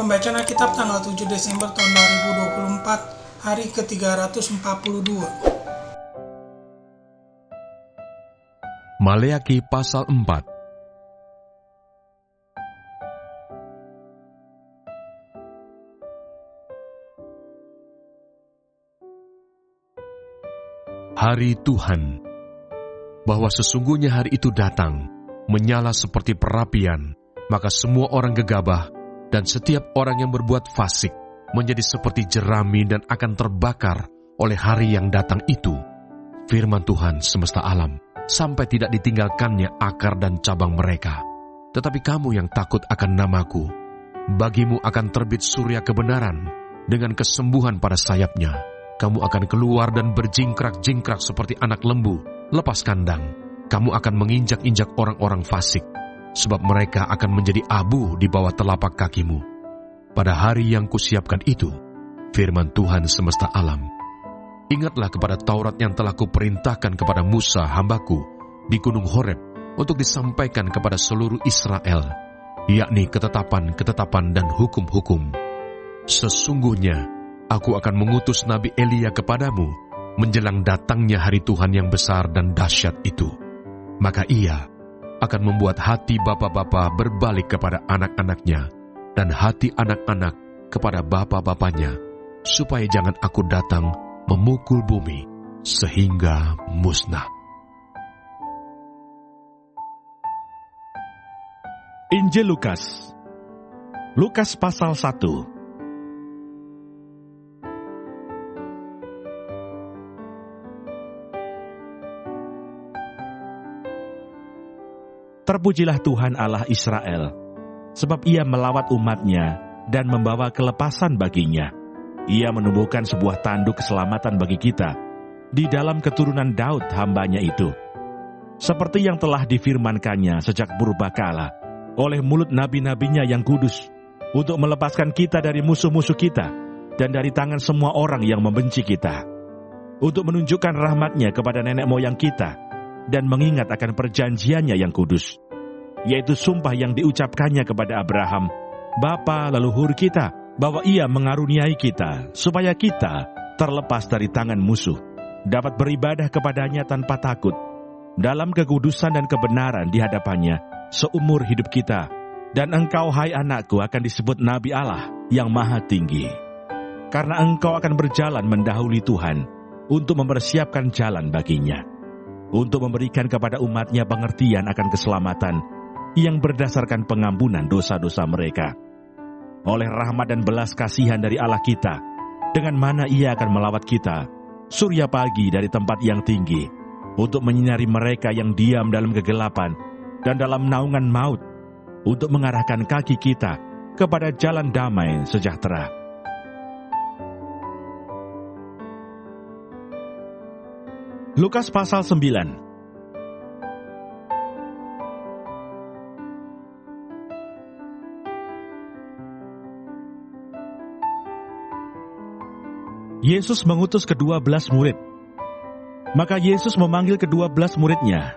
Pembacaan Alkitab tanggal 7 Desember tahun 2024, hari ke-342. Maleakhi pasal 4. Hari Tuhan, bahwa sesungguhnya hari itu datang, menyala seperti perapian, maka semua orang gegabah dan setiap orang yang berbuat fasik menjadi seperti jerami dan akan terbakar oleh hari yang datang itu. Firman Tuhan semesta alam, sampai tidak ditinggalkannya akar dan cabang mereka. Tetapi kamu yang takut akan namaku, bagimu akan terbit surya kebenaran dengan kesembuhan pada sayapnya. Kamu akan keluar dan berjingkrak-jingkrak seperti anak lembu lepas kandang. Kamu akan menginjak-injak orang-orang fasik, sebab mereka akan menjadi abu di bawah telapak kakimu. Pada hari yang kusiapkan itu, firman Tuhan semesta alam, ingatlah kepada Taurat yang telah kuperintahkan kepada Musa hambaku di Gunung Horeb untuk disampaikan kepada seluruh Israel, yakni ketetapan-ketetapan dan hukum-hukum. Sesungguhnya, aku akan mengutus Nabi Elia kepadamu menjelang datangnya hari Tuhan yang besar dan dahsyat itu. Maka ia akan membuat hati bapa-bapa berbalik kepada anak-anaknya, dan hati anak-anak kepada bapa-bapanya, supaya jangan aku datang memukul bumi sehingga musnah. Injil Lukas. Lukas pasal 1. Terpujilah Tuhan Allah Israel, sebab ia melawat umatnya dan membawa kelepasan baginya. Ia menumbuhkan sebuah tanduk keselamatan bagi kita di dalam keturunan Daud hambanya itu, seperti yang telah difirmankannya sejak purbakala oleh mulut nabi-nabinya yang kudus, untuk melepaskan kita dari musuh-musuh kita dan dari tangan semua orang yang membenci kita, untuk menunjukkan rahmat-Nya kepada nenek moyang kita dan mengingat akan perjanjiannya yang kudus, yaitu sumpah yang diucapkannya kepada Abraham, bapa leluhur kita, bahwa ia mengaruniai kita, supaya kita terlepas dari tangan musuh, dapat beribadah kepadanya tanpa takut, dalam kekudusan dan kebenaran di hadapannya seumur hidup kita. Dan engkau, hai anakku, akan disebut Nabi Allah yang Maha Tinggi, karena engkau akan berjalan mendahului Tuhan untuk mempersiapkan jalan baginya, untuk memberikan kepada umat-Nya pengertian akan keselamatan yang berdasarkan pengampunan dosa-dosa mereka. Oleh rahmat dan belas kasihan dari Allah kita, dengan mana Ia akan melawat kita, surya pagi dari tempat yang tinggi, untuk menyinari mereka yang diam dalam kegelapan dan dalam naungan maut, untuk mengarahkan kaki kita kepada jalan damai sejahtera. Lukas pasal 9. Yesus mengutus ke-12 murid. Maka Yesus memanggil ke-12 murid-Nya,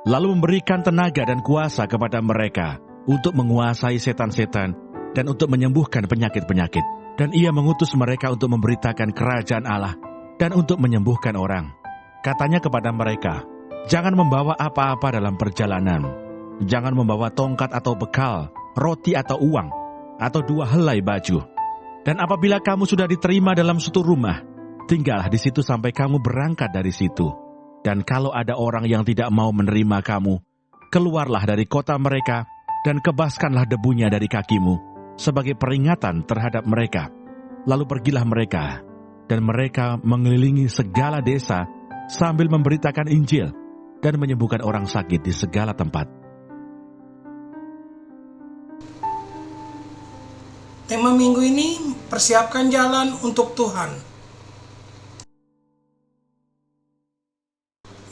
lalu memberikan tenaga dan kuasa kepada mereka untuk menguasai setan-setan dan untuk menyembuhkan penyakit-penyakit. Dan Ia mengutus mereka untuk memberitakan kerajaan Allah dan untuk menyembuhkan orang. Katanya kepada mereka, jangan membawa apa-apa dalam perjalanan. Jangan membawa tongkat atau bekal, roti atau uang, atau 2 helai baju. Dan apabila kamu sudah diterima dalam suatu rumah, tinggallah di situ sampai kamu berangkat dari situ. Dan kalau ada orang yang tidak mau menerima kamu, keluarlah dari kota mereka dan kebaskanlah debunya dari kakimu sebagai peringatan terhadap mereka. Lalu pergilah mereka, dan mereka mengelilingi segala desa sambil memberitakan Injil dan menyembuhkan orang sakit di segala tempat. Tema minggu ini, persiapkan jalan untuk Tuhan.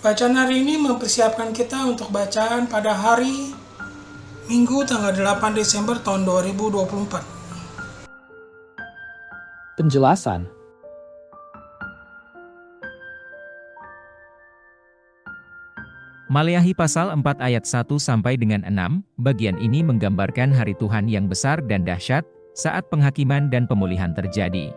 Bacaan hari ini mempersiapkan kita untuk bacaan pada hari Minggu tanggal 8 Desember tahun 2024. Penjelasan. Maleakhi pasal 4 ayat 1 sampai dengan 6, bagian ini menggambarkan hari Tuhan yang besar dan dahsyat, saat penghakiman dan pemulihan terjadi.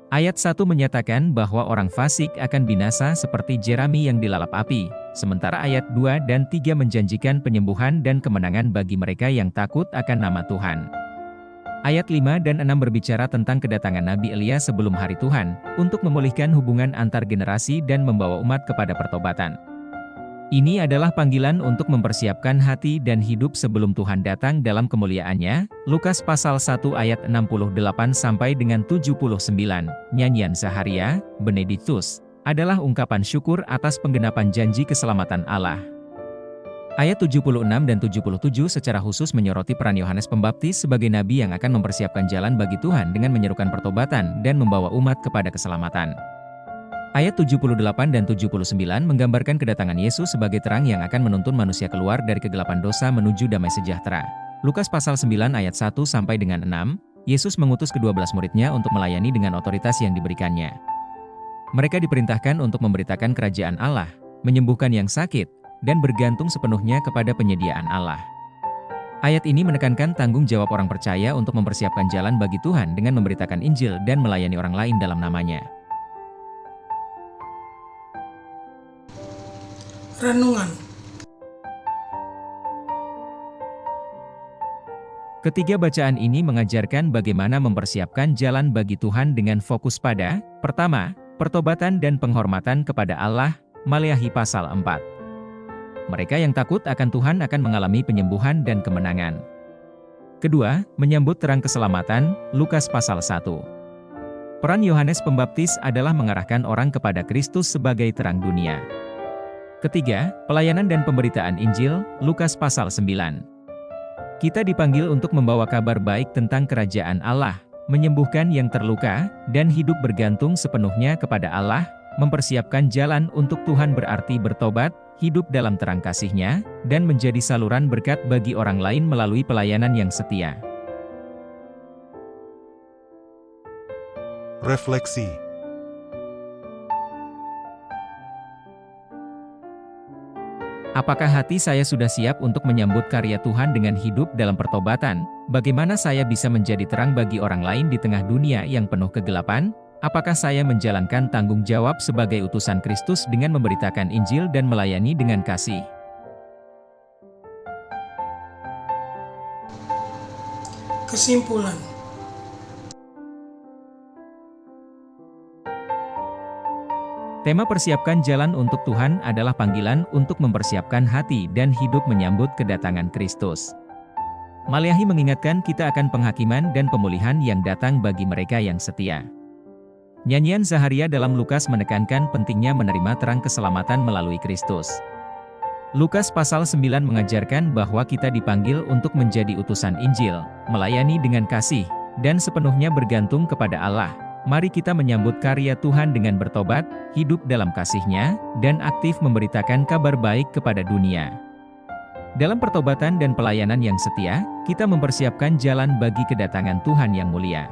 Ayat 1 menyatakan bahwa orang fasik akan binasa seperti jerami yang dilalap api, sementara ayat 2 dan 3 menjanjikan penyembuhan dan kemenangan bagi mereka yang takut akan nama Tuhan. Ayat 5 dan 6 berbicara tentang kedatangan Nabi Elia sebelum hari Tuhan, untuk memulihkan hubungan antar generasi dan membawa umat kepada pertobatan. Ini adalah panggilan untuk mempersiapkan hati dan hidup sebelum Tuhan datang dalam kemuliaannya. Lukas pasal 1 ayat 68 sampai dengan 79. Nyanyian Zaharia, Benedictus, adalah ungkapan syukur atas penggenapan janji keselamatan Allah. Ayat 76 dan 77 secara khusus menyoroti peran Yohanes Pembaptis sebagai nabi yang akan mempersiapkan jalan bagi Tuhan dengan menyerukan pertobatan dan membawa umat kepada keselamatan. Ayat 78 dan 79 menggambarkan kedatangan Yesus sebagai terang yang akan menuntun manusia keluar dari kegelapan dosa menuju damai sejahtera. Lukas pasal 9 ayat 1 sampai dengan 6, Yesus mengutus ke-12 muridnya untuk melayani dengan otoritas yang diberikannya. Mereka diperintahkan untuk memberitakan kerajaan Allah, menyembuhkan yang sakit, dan bergantung sepenuhnya kepada penyediaan Allah. Ayat ini menekankan tanggung jawab orang percaya untuk mempersiapkan jalan bagi Tuhan dengan memberitakan Injil dan melayani orang lain dalam namanya. Renungan. Ketiga bacaan ini mengajarkan bagaimana mempersiapkan jalan bagi Tuhan dengan fokus pada, pertama, pertobatan dan penghormatan kepada Allah, Maleakhi pasal 4. Mereka yang takut akan Tuhan akan mengalami penyembuhan dan kemenangan. Kedua, menyambut terang keselamatan, Lukas pasal 1. Peran Yohanes Pembaptis adalah mengarahkan orang kepada Kristus sebagai terang dunia. Ketiga, pelayanan dan pemberitaan Injil, Lukas pasal 9. Kita dipanggil untuk membawa kabar baik tentang kerajaan Allah, menyembuhkan yang terluka, dan hidup bergantung sepenuhnya kepada Allah, mempersiapkan jalan untuk Tuhan berarti bertobat, hidup dalam terang kasih-Nya, dan menjadi saluran berkat bagi orang lain melalui pelayanan yang setia. Refleksi. Apakah hati saya sudah siap untuk menyambut karya Tuhan dengan hidup dalam pertobatan? Bagaimana saya bisa menjadi terang bagi orang lain di tengah dunia yang penuh kegelapan? Apakah saya menjalankan tanggung jawab sebagai utusan Kristus dengan memberitakan Injil dan melayani dengan kasih? Kesimpulan. Tema persiapkan jalan untuk Tuhan adalah panggilan untuk mempersiapkan hati dan hidup menyambut kedatangan Kristus. Maleakhi mengingatkan kita akan penghakiman dan pemulihan yang datang bagi mereka yang setia. Nyanyian Zaharia dalam Lukas menekankan pentingnya menerima terang keselamatan melalui Kristus. Lukas pasal 9 mengajarkan bahwa kita dipanggil untuk menjadi utusan Injil, melayani dengan kasih, dan sepenuhnya bergantung kepada Allah. Mari kita menyambut karya Tuhan dengan bertobat, hidup dalam kasih-Nya, dan aktif memberitakan kabar baik kepada dunia. Dalam pertobatan dan pelayanan yang setia, kita mempersiapkan jalan bagi kedatangan Tuhan yang mulia.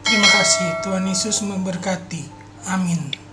Terima kasih, Tuhan Yesus memberkati. Amin.